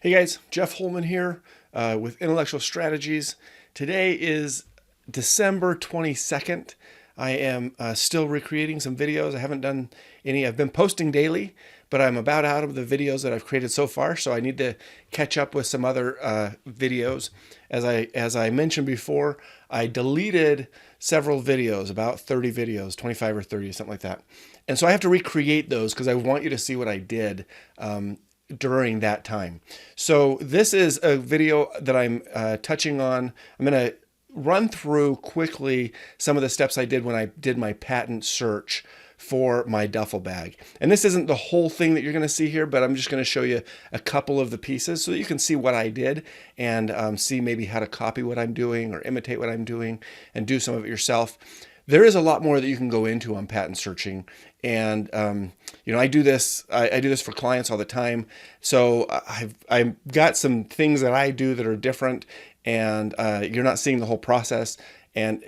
Hey guys, Jeff Holman here with Intellectual Strategies. Today is December 22nd. I am still recreating some videos. I haven't done any. I've been posting daily, but I'm about out of the videos that I've created so far, so I need to catch up with some other videos. As I mentioned before, I deleted several videos, about 30 videos, 25 or 30, something like that. And so I have to recreate those because I want you to see what I did during that time. So this is a video that I'm touching on. I'm going to run through quickly some of the steps I did when I did my patent search for my duffel bag. And this isn't the whole thing that you're going to see here, but I'm just going to show you a couple of the pieces so that you can see what I did and see maybe how to copy what I'm doing or imitate what I'm doing and do some of it yourself. There is a lot more that you can go into on patent searching, and I do this. I do this for clients all the time. So I've got some things that I do that are different, and you're not seeing the whole process. And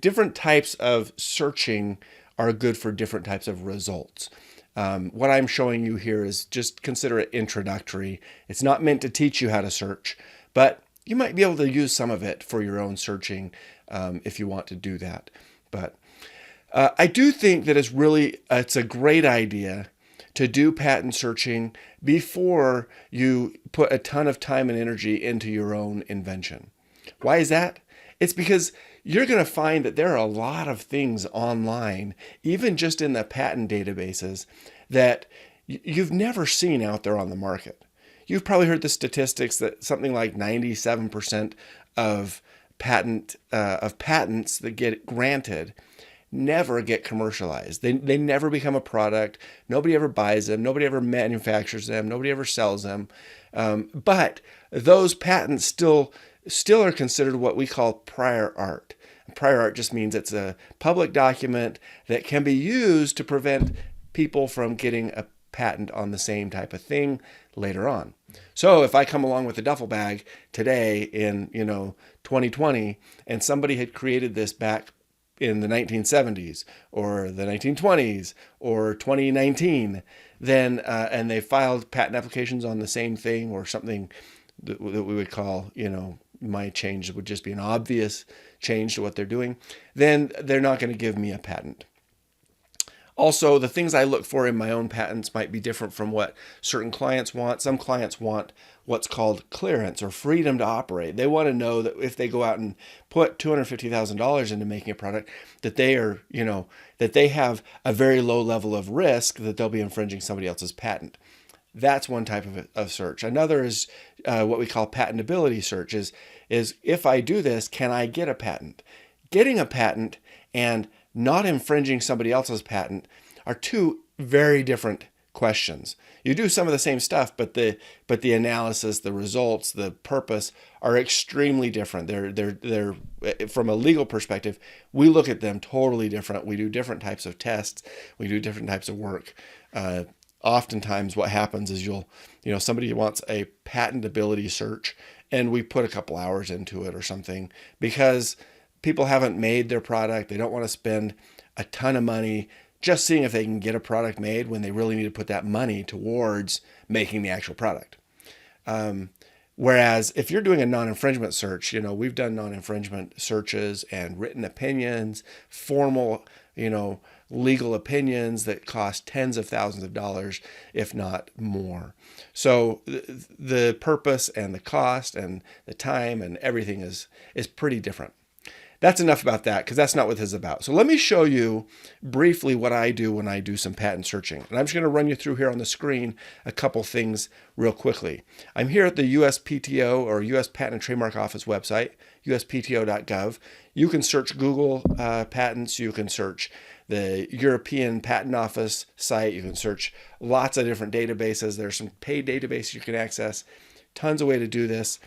different types of searching are good for different types of results. What I'm showing you here is just consider it introductory. It's not meant to teach you how to search, but you might be able to use some of it for your own searching if you want to do that. But I do think that it's a great idea to do patent searching before you put a ton of time and energy into your own invention. Why is that? It's because you're going to find that there are a lot of things online, even just in the patent databases, that you've never seen out there on the market. You've probably heard the statistics that something like 97% of patents that get granted never get commercialized. They never become a product. Nobody ever buys them. Nobody ever manufactures them. Nobody ever sells them. But those patents still are considered what we call prior art. Prior art just means it's a public document that can be used to prevent people from getting a patent on the same type of thing later on. So if I come along with a duffel bag today in 2020 and somebody had created this back in the 1970s or the 1920s or 2019, then and they filed patent applications on the same thing or something that we would call, my change would just be an obvious change to what they're doing, then they're not going to give me a patent. Also, the things I look for in my own patents might be different from what certain clients want. Some clients want what's called clearance or freedom to operate. They want to know that if they go out and put $250,000 into making a product, that they are, that they have a very low level of risk that they'll be infringing somebody else's patent. That's one type of search. Another is what we call patentability search. Is if I do this, can I get a patent? Getting a patent and not infringing somebody else's patent are two very different questions. You do some of the same stuff, but the analysis, the results, the purpose are extremely different. They're from a legal perspective, we look at them totally different. We do different types of tests. We do different types of work. Oftentimes what happens is somebody wants a patentability search and we put a couple hours into it or something because people haven't made their product. They don't want to spend a ton of money just seeing if they can get a product made when they really need to put that money towards making the actual product. Whereas if you're doing a non-infringement search, we've done non-infringement searches and written opinions, formal, legal opinions that cost tens of thousands of dollars, if not more. So the purpose and the cost and the time and everything is pretty different. That's enough about that because that's not what this is about. So let me show you briefly what I do when I do some patent searching. And I'm just going to run you through here on the screen a couple things real quickly. I'm here at the USPTO or US Patent and Trademark Office website, uspto.gov. You can search Google patents. You can search the European Patent Office site. You can search lots of different databases. There's some paid databases you can access. Tons of ways to do this.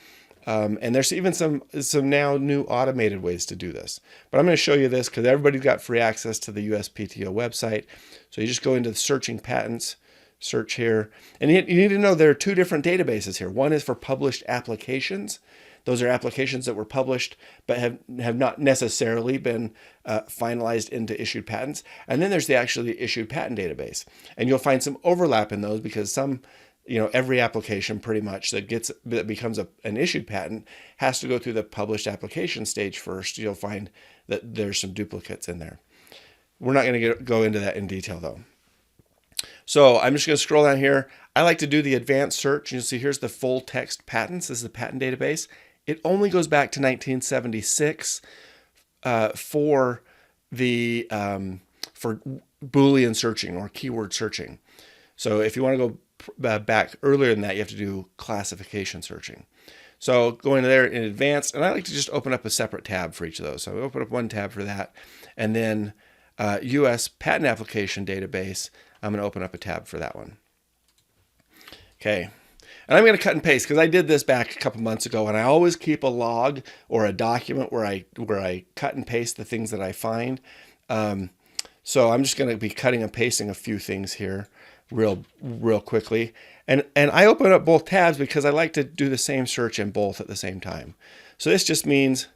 And there's even some now new automated ways to do this. But I'm going to show you this because everybody's got free access to the USPTO website. So you just go into the searching patents, search here. And you need to know there are two different databases here. One is for published applications. Those are applications that were published but have not necessarily been finalized into issued patents. And then there's the actually issued patent database. And you'll find some overlap in those because some every application pretty much that becomes an issued patent has to go through the published application stage first. You'll find that there's some duplicates in there. We're not going to go into that in detail though. So I'm just going to scroll down here. I like to do the advanced search. You'll see here's the full text patents. This is the patent database. It only goes back to 1976 for Boolean searching or keyword searching. So if you want to go back earlier than that, you have to do classification searching. So going there in advanced, and I like to just open up a separate tab for each of those. So I open up one tab for that, and then U.S. Patent Application Database, I'm going to open up a tab for that one. Okay. And I'm going to cut and paste because I did this back a couple months ago, and I always keep a log or a document where I cut and paste the things that I find. So I'm just going to be cutting and pasting a few things here real quickly. And I open up both tabs because I like to do the same search in both at the same time. So this just means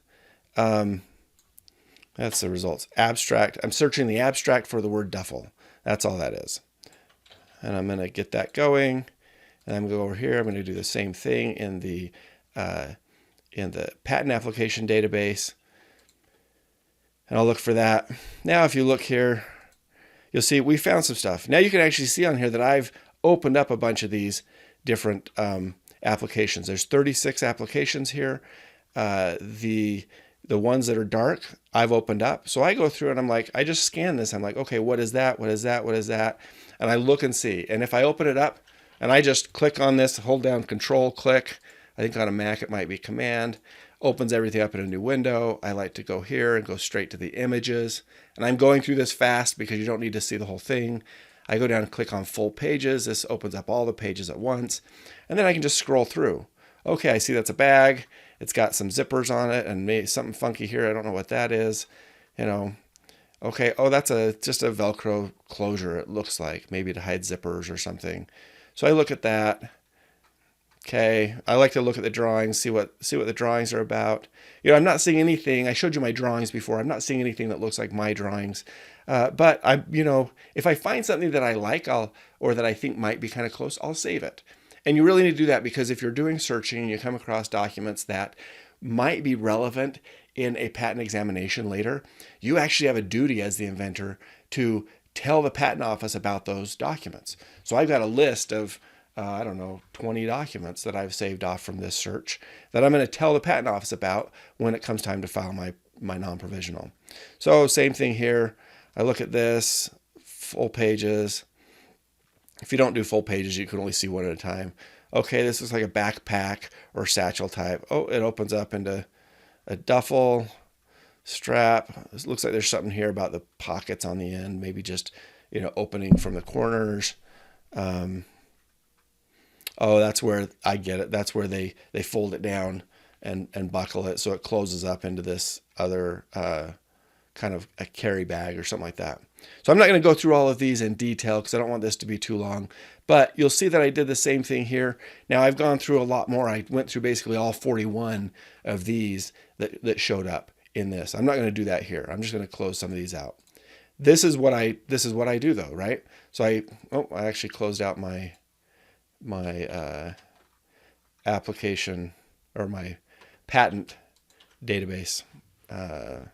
that's the results. Abstract. I'm searching the abstract for the word duffel. That's all that is. And I'm going to get that going. And I'm going to go over here. I'm going to do the same thing in the patent application database. And I'll look for that. Now, if you look here, you'll see we found some stuff. Now you can actually see on here that I've opened up a bunch of these different applications. There's 36 applications here. The ones that are dark, I've opened up. So I go through and I'm like, I just scan this. I'm like, okay, what is that? What is that? What is that? And I look and see. And if I open it up and I just click on this, hold down Control, click. I think on a Mac it might be Command. Opens everything up in a new window. I like to go here and go straight to the images. And I'm going through this fast because you don't need to see the whole thing. I go down and click on full pages. This opens up all the pages at once. And then I can just scroll through. Okay, I see that's a bag. It's got some zippers on it and maybe something funky here. I don't know what that is. Okay, oh, that's just a Velcro closure, it looks like. Maybe to hide zippers or something. So I look at that. Okay, I like to look at the drawings, see what the drawings are about. I'm not seeing anything. I showed you my drawings before. I'm not seeing anything that looks like my drawings. But if I find something that I like, or that I think might be kind of close, I'll save it. And you really need to do that because if you're doing searching and you come across documents that might be relevant in a patent examination later, you actually have a duty as the inventor to tell the patent office about those documents. So I've got a list of 20 documents that I've saved off from this search that I'm going to tell the patent office about when it comes time to file my non-provisional. So same thing here. I look at this, full pages. If you don't do full pages, you can only see one at a time. Okay, this looks like a backpack or satchel type. Oh, it opens up into a duffel strap. It looks like there's something here about the pockets on the end, maybe just, opening from the corners. Oh, that's where I get it. That's where they fold it down and buckle it so it closes up into this other kind of a carry bag or something like that. So I'm not going to go through all of these in detail because I don't want this to be too long. But you'll see that I did the same thing here. Now I've gone through a lot more. I went through basically all 41 of these that showed up in this. I'm not going to do that here. I'm just going to close some of these out. This is what I do though, right? So I actually closed out my application or my patent database. There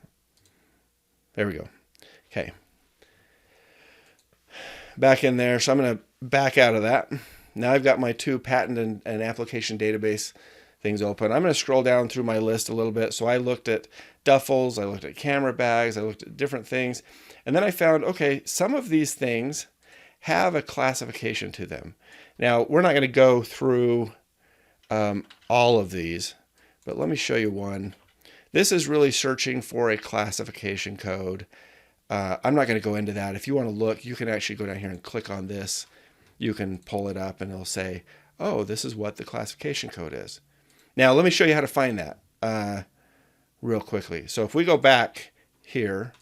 we go. Okay. Back in there. So I'm going to back out of that. Now I've got my two patent and application database things open. I'm going to scroll down through my list a little bit. So I looked at duffels, I looked at camera bags, I looked at different things. And then I found, okay, some of these things have a classification to them. Now, we're not going to go through all of these, but let me show you one. This is really searching for a classification code. I'm not going to go into that. If you want to look, you can actually go down here and click on this. You can pull it up and it'll say, oh, this is what the classification code is. Now, let me show you how to find that real quickly. So if we go back here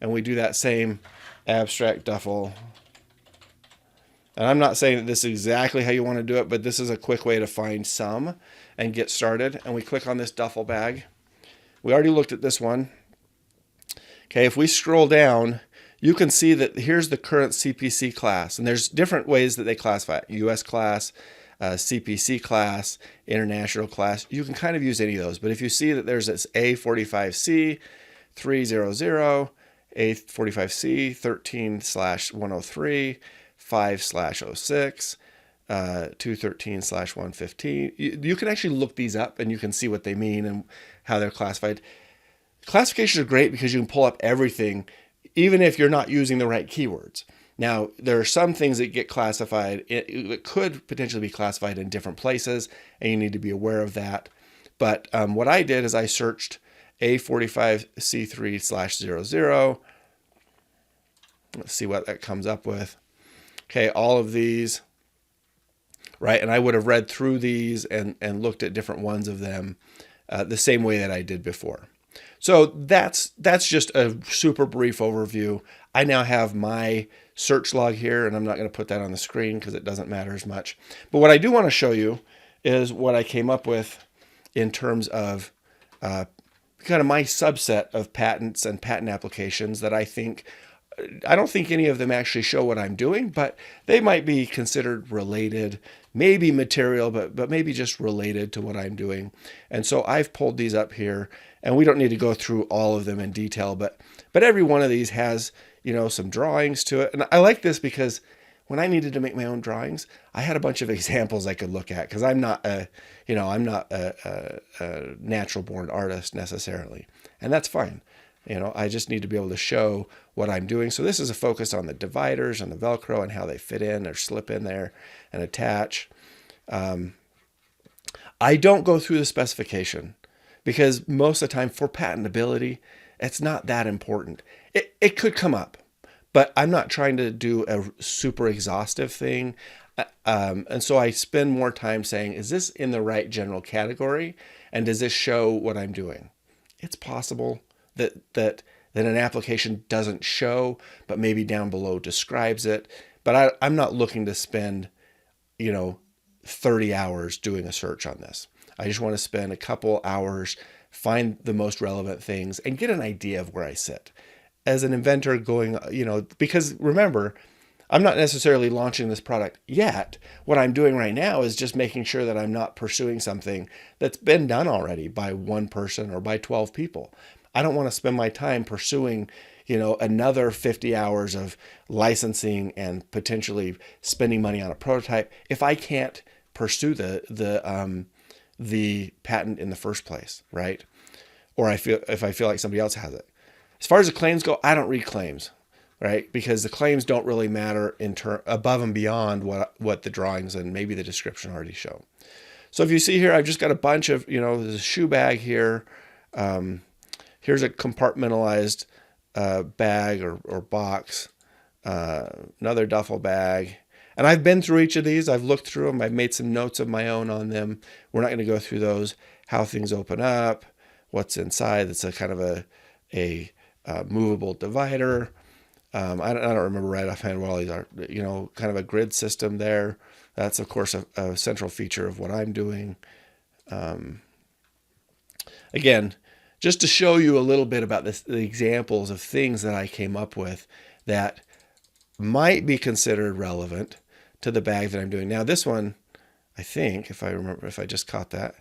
and we do that same abstract duffel, and I'm not saying that this is exactly how you want to do it, but this is a quick way to find some and get started. And we click on this duffel bag. We already looked at this one. Okay, if we scroll down, you can see that here's the current CPC class, and there's different ways that they classify it. US class, CPC class, international class. You can kind of use any of those, but if you see that there's this A45C 300, A45C 13/103, 5/06, 213/115. You can actually look these up and you can see what they mean and how they're classified. Classifications are great because you can pull up everything, even if you're not using the right keywords. Now, there are some things that get classified, it could potentially be classified in different places, and you need to be aware of that. But what I did is I searched A45C3/00. Let's see what that comes up with. Okay, all of these, right? And I would have read through these and looked at different ones of them the same way that I did before. So that's just a super brief overview. I now have my search log here, and I'm not going to put that on the screen because it doesn't matter as much. But what I do want to show you is what I came up with in terms of kind of my subset of patents and patent applications that I don't think any of them actually show what I'm doing, but they might be considered related, maybe material, but maybe just related to what I'm doing. And so I've pulled these up here, and we don't need to go through all of them in detail, but every one of these has, some drawings to it. And I like this because when I needed to make my own drawings, I had a bunch of examples I could look at because I'm not a natural born artist necessarily. And that's fine. I just need to be able to show what I'm doing. So this is a focus on the dividers and the Velcro and how they fit in or slip in there and attach. I don't go through the specification because most of the time for patentability, it's not that important. It could come up, but I'm not trying to do a super exhaustive thing. And so I spend more time saying, is this in the right general category? And does this show what I'm doing? It's possible that an application doesn't show, but maybe down below describes it. But I'm not looking to spend, 30 hours doing a search on this. I just want to spend a couple hours, find the most relevant things, and get an idea of where I sit. As an inventor going, because remember, I'm not necessarily launching this product yet. What I'm doing right now is just making sure that I'm not pursuing something that's been done already by one person or by 12 people. I don't want to spend my time pursuing, another 50 hours of licensing and potentially spending money on a prototype if I can't pursue the patent in the first place, right? Or if I feel like somebody else has it. As far as the claims go, I don't read claims, right? Because the claims don't really matter above and beyond what the drawings and maybe the description already show. So if you see here, I've just got a bunch of, there's a shoe bag here. Here's a compartmentalized bag or box, another duffel bag. And I've been through each of these. I've looked through them. I've made some notes of my own on them. We're not going to go through those, how things open up, what's inside. It's a kind of a movable divider. I don't remember right offhand what all these are, kind of a grid system there. That's, of course, a central feature of what I'm doing. Again, just to show you a little bit about the examples of things that I came up with that might be considered relevant to the bag that I'm doing. Now, this one, I think, if I just caught that,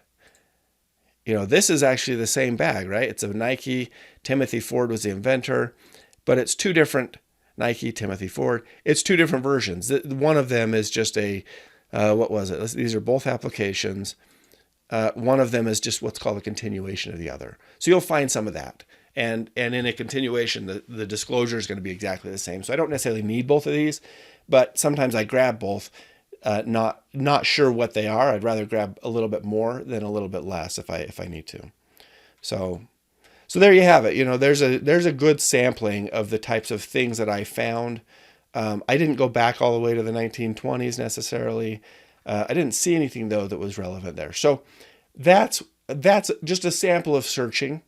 this is actually the same bag, right? It's a Nike. Timothy Ford was the inventor, but it's two different Nike, Timothy Ford. It's two different versions. One of them is just what was it? These are both applications. One of them is just what's called a continuation of the other. So you'll find some of that. And in a continuation, the disclosure is going to be exactly the same. So I don't necessarily need both of these, but sometimes I grab both. Not sure what they are. I'd rather grab a little bit more than a little bit less if I need to. So there you have it. There's a good sampling of the types of things that I found. I didn't go back all the way to the 1920s necessarily. I didn't see anything though that was relevant there. So that's just a sample of searching.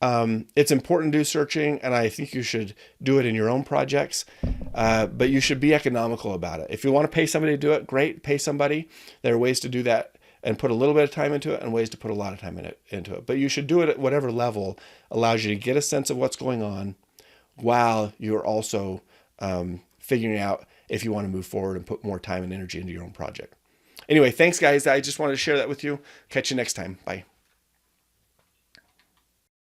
It's important to do searching, and I think you should do it in your own projects, but you should be economical about it. If you want to pay somebody to do it, great, pay somebody. There are ways to do that and put a little bit of time into it and ways to put a lot of time into it. But you should do it at whatever level allows you to get a sense of what's going on, while you're also figuring out if you want to move forward and put more time and energy into your own project. Anyway, thanks guys. I just wanted to share that with you. Catch you next time. Bye.